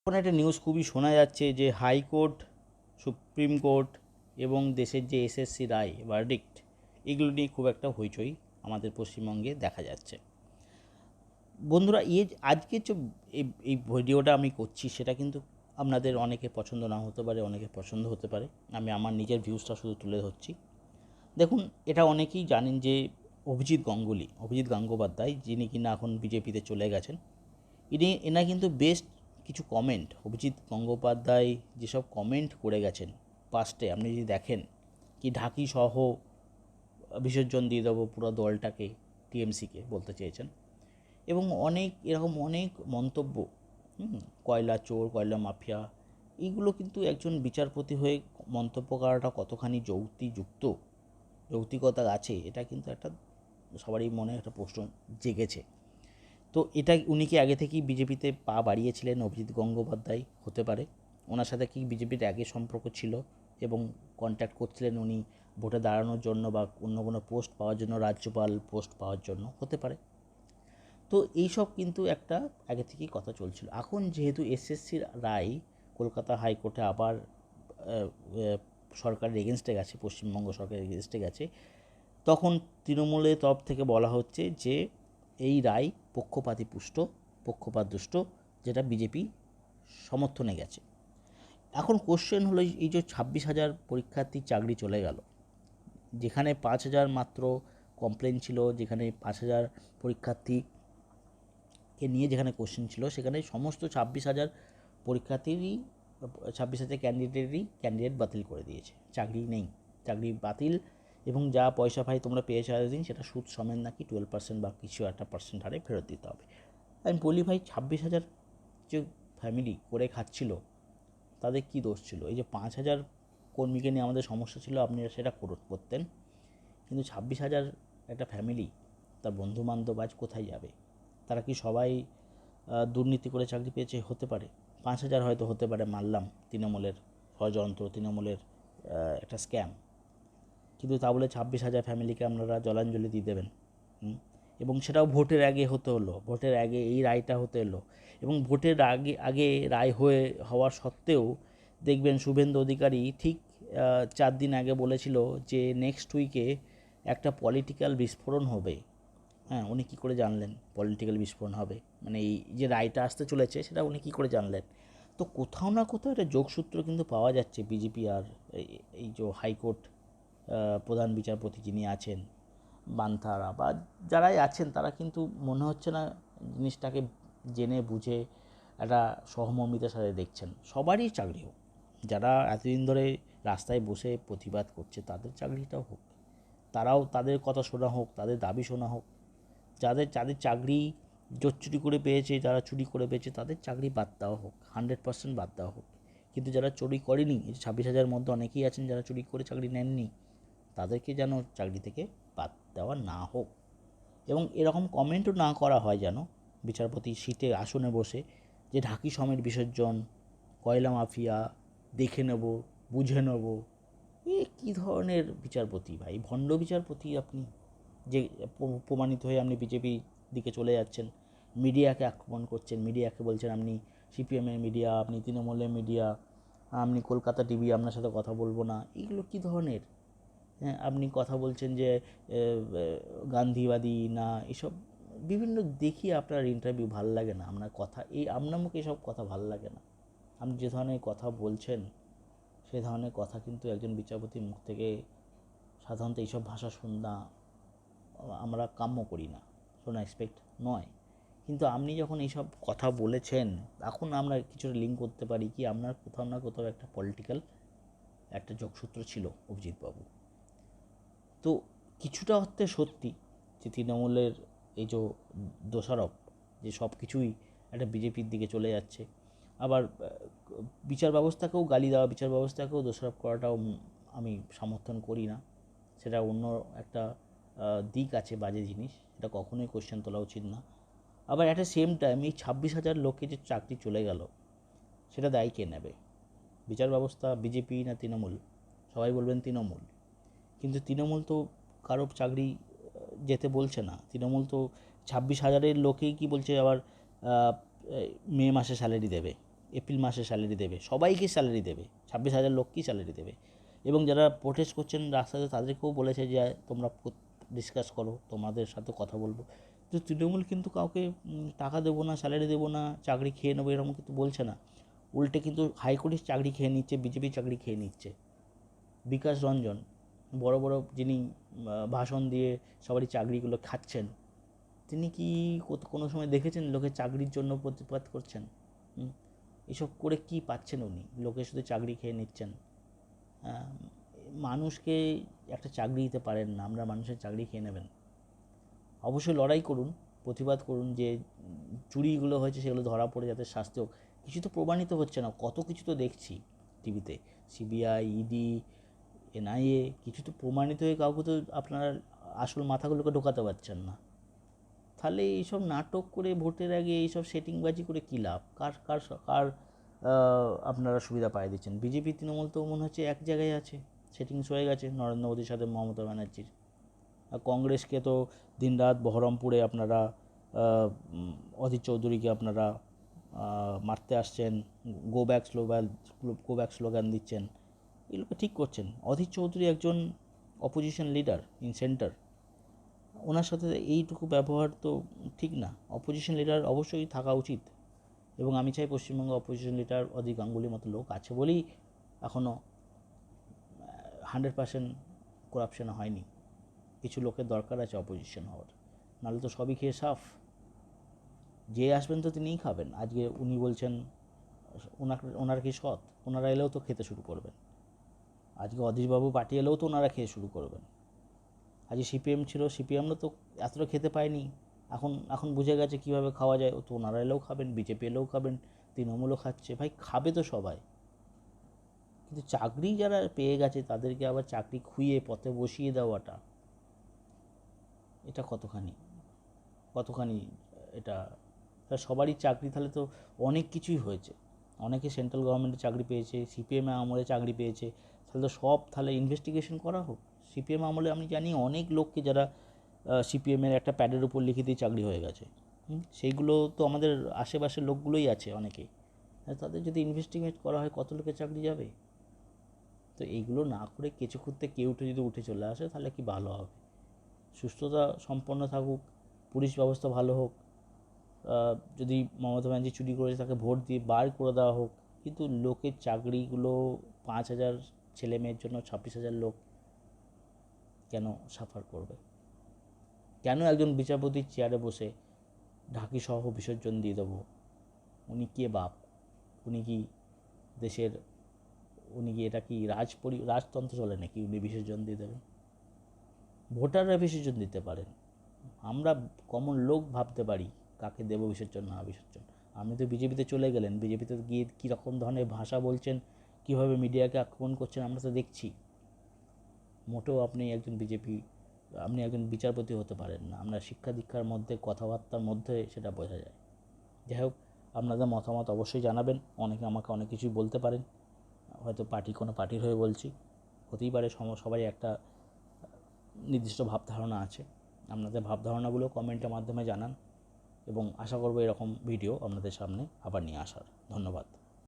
এখন একটা নিউজ খুবই শোনা যাচ্ছে যে হাইকোর্ট, সুপ্রিম কোর্ট এবং দেশের যে এসএসসি রায় ভার্ডিক্ট, এগুলো নিয়ে খুব একটা হইচই আমাদের পশ্চিমবঙ্গে দেখা যাচ্ছে। বন্ধুরা, আজকে যে এই ভিডিওটা আমি করছি সেটা কিন্তু আপনাদের অনেকের পছন্দ না হতে পারে, অনেকের পছন্দ হতে পারে। আমি আমার নিজের ভিউজটা শুধু তুলে ধরছি। দেখুন, এটা অনেকেই জানেন যে অভিজিৎ গঙ্গোপাধ্যায়, যিনি কিনা এখন বিজেপিতে চলে গেছেন, এনা কিন্তু বেস্ট কিছু কমেন্ট, অভিজিৎ গঙ্গোপাধ্যায় যেসব কমেন্ট করে গেছেন পাস্টে, আপনি যদি দেখেন কি ঢাকি সহ বিসর্জন দিয়ে দেবো পুরো দলটাকে, টিএমসিকে বলতে চেয়েছেন। এবং এরকম অনেক মন্তব্য, কয়লা চোর, কয়লা মাফিয়া, এইগুলো কিন্তু একজন বিচারপতি হয়ে মন্তব্য করাটা কতখানি যৌক্তিকতা আছে, এটা কিন্তু একটা সবারই মনে একটা প্রশ্ন জেগেছে। তো এটা উনি কি আগে থেকেই বিজেপিতে পা বাড়িয়েছিলেন অভিজিৎ গঙ্গোপাধ্যায়? হতে পারে। ওনার সাথে কি বিজেপির আগে সম্পর্ক ছিল এবং কন্ট্যাক্ট করছিলেন উনি ভোটে দাঁড়ানোর জন্য বা অন্য কোনো পোস্ট পাওয়ার জন্য, রাজ্যপাল পোস্ট পাওয়ার জন্য? হতে পারে। তো এইসব কিন্তু একটা আগে থেকেই কথা চলছিল। এখন যেহেতু এসএসসির রায় কলকাতা হাইকোর্টে আবার সরকারের এগেনস্টে গেছে, পশ্চিমবঙ্গ সরকারের এগেনস্টে গেছে, তখন তৃণমূলের তরফ থেকে বলা হচ্ছে যে এই রায় পক্ষপাতদুষ্ট, যেটা বিজেপি সমর্থনে গেছে। এখন কোশ্চেন হলো, এই যে 26,000 পরীক্ষার্থীর চাকরি চলে গেল, যেখানে 5,000 মাত্র কমপ্লেন ছিল, যেখানে 5,000 পরীক্ষার্থীকে নিয়ে যেখানে কোশ্চেন ছিল, সেখানে সমস্ত 26,000 পরীক্ষার্থীরই, 26,000 ক্যান্ডিডেট বাতিল করে দিয়েছে। চাকরি নেই, চাকরি বাতিল। এবং যা পয়সা ভাই তোমরা পেয়েছো এতদিন, সেটা সুদ সমেত নাকি 12% বা কিছু একটা পার্সেন্ট হারে ফেরত দিতে হবে। আমি বলি ভাই, 26,000 যে ফ্যামিলি করে খাচ্ছিল, তাদের কি দোষ ছিল? এই যে 5,000 কর্মীকে নিয়ে আমাদের সমস্যা ছিল, আপনারা সেটা করতেন, কিন্তু 26,000 একটা ফ্যামিলি, তার বন্ধুবান্ধব আজ কোথায় যাবে? তারা কি সবাই দুর্নীতি করে চাকরি পেয়েছে? হতে পারে। 5,000 হয়তো হতে পারে, মানলাম তৃণমূলের ষড়যন্ত্র, তৃণমূলের একটা স্ক্যাম, কিন্তু তা বলে 26,000 ফ্যামিলিকে আপনারা জলাঞ্জলি দিয়ে দেবেন? এবং সেটাও ভোটের আগে ভোটের আগে এই রায়টা হতে এলো। এবং ভোটের আগে রায় হওয়ার সত্ত্বেও দেখবেন শুভেন্দু অধিকারী ঠিক 4 দিন আগে বলেছিল যে নেক্সট উইকে একটা পলিটিক্যাল বিস্ফোরণ হবে। হ্যাঁ, উনি কী করে জানলেন পলিটিক্যাল বিস্ফোরণ হবে? মানে এই যে রায়টা আসতে চলেছে, সেটা উনি কী করে জানলেন? তো কোথাও না কোথাও একটা যোগসূত্র কিন্তু পাওয়া যাচ্ছে বিজেপি আর এই যে হাইকোর্ট প্রধান বিচারপতি যিনি আছেন, বান্থারা বা যারাই আছেন, তারা কিন্তু মনে হচ্ছে না জিনিসটাকে জেনে বুঝে একটা সহমর্মিতার সাথে দেখছেন। সবারই চাকরি হোক, যারা এতদিন ধরে রাস্তায় বসে প্রতিবাদ করছে তাদের চাকরিটাও হোক, তাদের কথা শোনা হোক, তাদের দাবি শোনা হোক। যাদের চাকরি চুরি করে পেয়েছে, যারা চুরি করে পেয়েছে, তাদের চাকরি বাদ দেওয়া হোক, 100% বাদ দেওয়া হোক। কিন্তু যারা চুরি করেনি, এই 26,000 মধ্যে অনেকেই আছেন যারা চুরি করে চাকরি নেননি, তাদেরকে যেন চাকরি থেকে বাদ দেওয়া না হোক। এবং এরকম কমেন্টও না করা হয় যেন বিচারপতি সিটে আসনে বসে, যে ঢাকি সমেত বিসর্জন, কয়লা মাফিয়া, দেখে নেব, বুঝে নেব। কী ধরনের বিচারপতি ভাই? ভণ্ড বিচারপতি আপনি, যে প্রমাণিত হয়ে আপনি বিজেপি দিকে চলে যাচ্ছেন, মিডিয়াকে আক্রমণ করছেন, মিডিয়াকে বলছেন আপনি সিপিএমের মিডিয়া, আপনি তৃণমূলের মিডিয়া, আপনি কলকাতা টিভি, আপনার সাথে কথা বলবো না। এগুলো কী ধরনের? হ্যাঁ, আপনি কথা বলছেন যে গান্ধীবাদী না, এসব বিভিন্ন দেখি আপনার ইন্টারভিউ ভালো লাগে না, আপনার মুখে এসব কথা ভালো লাগে না। আপনি যে ধরনের কথা বলছেন, সে ধরনের কথা কিন্তু একজন বিচারপতির মুখ থেকে সাধারণত এইসব ভাষা শোনা আমরা কাম্য করি না, শোনা এক্সপেক্ট নয়। কিন্তু আপনি যখন এইসব কথা বলেছেন, এখন আমরা কিছুটা লিঙ্ক করতে পারি কি আপনার কোথাও না কোথাও একটা পলিটিক্যাল একটা যোগসূত্র ছিল অভিজিৎবাবু। তো কিছুটা অর্থে সত্যি যে তৃণমূলের এই যে দোষারোপ, যে সব কিছুই একটা বিজেপির দিকে চলে যাচ্ছে, আবার বিচার ব্যবস্থাকেও গালি দেওয়া, বিচার ব্যবস্থাকেও দোষারোপ করাটাও আমি সমর্থন করি না। সেটা অন্য একটা দিক আছে, বাজে জিনিস, এটা কখনোই কোশ্চেন তোলা উচিত না। আবার অ্যাট দ্য সেম টাইম এই 26,000 লোকের যে চাকরি চলে গেল, সেটা দায়ী কে নেবে? বিচার ব্যবস্থা, বিজেপি না তৃণমূল? সবাই বলবেন তৃণমূল, কিন্তু তৃণমূল তো কারো চাকরি যেতে বলছে না। তৃণমূল তো 26,000-এর লোকেই কি বলছে আবার মে মাসে স্যালারি দেবে। এপ্রিল মাসে স্যালারি দেবে, সবাইকে স্যালারি দেবে, 26,000 লোককেই স্যালারি দেবে। এবং যারা প্রোটেস্ট করছেন রাস্তাতে তাদেরকেও বলেছে যে তোমরা ডিসকাস করো, তোমাদের সাথে কথা বলবো। তো তৃণমূল কিন্তু কাউকে টাকা দেবো না, স্যালারি দেবো না, চাকরি খেয়ে নেবো এরকম কিন্তু বলছে না। উল্টে কিন্তু হাইকোর্টের চাকরি খেয়ে নিচ্ছে, বিজেপি চাকরি খেয়ে নিচ্ছে। বিকাশ রঞ্জন বড় বড় যিনি ভাষণ দিয়ে সবারই চাকরিগুলো খাচ্ছেন, তিনি কি কোনো সময় দেখেছেন লোকের চাকরির জন্য প্রতিবাদ করছেন? এসব করে কি পাচ্ছেন উনি? লোকে শুধু চাকরি খেয়ে নিচ্ছেন। মানুষকে একটা চাকরি দিতে পারেন না, আমরা মানুষের চাকরি খেয়ে নেবেন? অবশ্যই লড়াই করুন, প্রতিবাদ করুন, যে চুরিগুলো হয়েছে সেগুলো ধরা পড়ে যাতে শাস্তি হোক। কিছু তো প্রমাণিত হচ্ছে না, কত কিছু তো দেখছি টিভিতে, সিবিআই, ইডি, এনআইএ, কিছু তো প্রমাণিত হয়ে কাউকে তো আপনারা আসল মাথাগুলোকে ঢোকাতে পারছেন না। তাহলে এইসব নাটক করে ভোটের আগে এইসব সেটিংবাজি করে কী লাভ? কার কার কার আপনারা সুবিধা পাই দিচ্ছেন? বিজেপি তৃণমূল তো মনে হচ্ছে এক জায়গায় আছে, সেটিংস হয়ে গেছে নরেন্দ্র মোদীর সাথে মমতা ব্যানার্জির। আর কংগ্রেসকে তো দিনরাত বহরমপুরে আপনারা অধীর চৌধুরীকে আপনারা মারতে আসছেন, গো ব্যাক স্লোগান দিচ্ছেন, এগুলোকে ঠিক করছেন। অধীর চৌধুরী একজন অপোজিশন লিডার ইন সেন্টার, ওনার সাথে এইটুকু ব্যবহার তো ঠিক না। অপোজিশন লিডার অবশ্যই থাকা উচিত, এবং আমি চাই পশ্চিমবঙ্গে অপোজিশন লিডার অধীর গাঙ্গুলির মতো লোক আছে বলেই এখনও 100% করাপশন হয়নি। কিছু লোকের দরকার আছে অপোজিশন হওয়ার, নাহলে তো সবই খেয়ে সাফ। যে আসবেন তো তিনিই খাবেন। আজকে উনি বলছেন ওনার কি সৎ? ওনারা এলেও তো খেতে শুরু করবেন। আজকে অধীরবাবু পার্টি এলেও তো ওনারা খেয়ে শুরু করবেন। আজকে সিপিএম ছিল, সিপিএমরা তো এতটা খেতে পায়নি, এখন বুঝে গেছে কীভাবে খাওয়া যায়, তো ওনারা এলেও খাবেন, বিজেপি এলেও খাবেন, তৃণমূলও খাচ্ছে। ভাই খাবে তো সবাই, কিন্তু চাকরি যারা পেয়ে গেছে তাদেরকে আবার চাকরি খুইয়ে পথে বসিয়ে দেওয়াটা, এটা কতখানি এটা সবারই চাকরি, তাহলে তো অনেক কিছুই হয়েছে। অনেকে সেন্ট্রাল গভর্নমেন্টের চাকরি পেয়েছে, সিপিএম আমলে চাকরি পেয়েছে, তাহলে তো সব তাহলে ইনভেস্টিগেশন করা হোক। সিপিএম আমলে আমি জানি অনেক লোককে যারা সিপিএমের একটা প্যাডের উপর লিখে দিয়ে চাকরি হয়ে গেছে, সেইগুলো তো আমাদের আশেপাশের লোকগুলোই আছে অনেকেই। তাদের যদি ইনভেস্টিগেট করা হয় কত লোকের চাকরি যাবে? তো এইগুলো না করে কেঁচো খুঁড়তে কেউ যদি উঠে চলে আসে তাহলে কি ভালো হবে? সুস্থতা সম্পন্ন থাকুক, পুলিশ ব্যবস্থা ভালো হোক, যদি মমতা ব্যানার্জি চুরি করেছে তাকে ভোট দিয়ে বার করে দেওয়া হোক, কিন্তু লোকের চাকরিগুলো 5,000 ছেলে মেয়ের জন্য 26,000 লোক কেন সাফার করবে? কেন একজন বিচারপতির চেয়ারে বসে ঢাকি সহ বিসর্জন দিয়ে দেবো? উনি কে বাপ? উনি কি দেশের, উনি কি এটা কি রাজতন্ত্র চলে নাকি উনি বিসর্জন দিয়ে দেবেন? ভোটাররা বিসর্জন দিতে পারেন, আমরা কমন লোক ভাবতে পারি কাকে দেব বিসর্জন না বিসর্জন। আপনি তো বিজেপিতে চলে গেলেন, বিজেপিতে গিয়ে কীরকম ধরনের ভাষা বলছেন, কীভাবে মিডিয়াকে আক্রমণ করছেন আমরা তো দেখছি। মোটেও আপনি একজন বিচারপতি হতে পারেন না। আমরা শিক্ষা দীক্ষার মধ্যে, কথাবার্তার মধ্যে সেটা বোঝা যায়। যাই হোক, আপনাদের মতামত অবশ্যই জানাবেন। অনেকে আমাকে অনেক কিছুই বলতে পারেন, হয়তো কোনো পার্টির হয়ে বলছি, হতেই পারে। সবাই একটা নির্দিষ্ট ভাবধারণা আছে। আপনাদের ভাবধারণাগুলো কমেন্টের মাধ্যমে জানান, এবং আশা করব এরকম ভিডিও আপনাদের সামনে আবার নিয়ে আসার। ধন্যবাদ।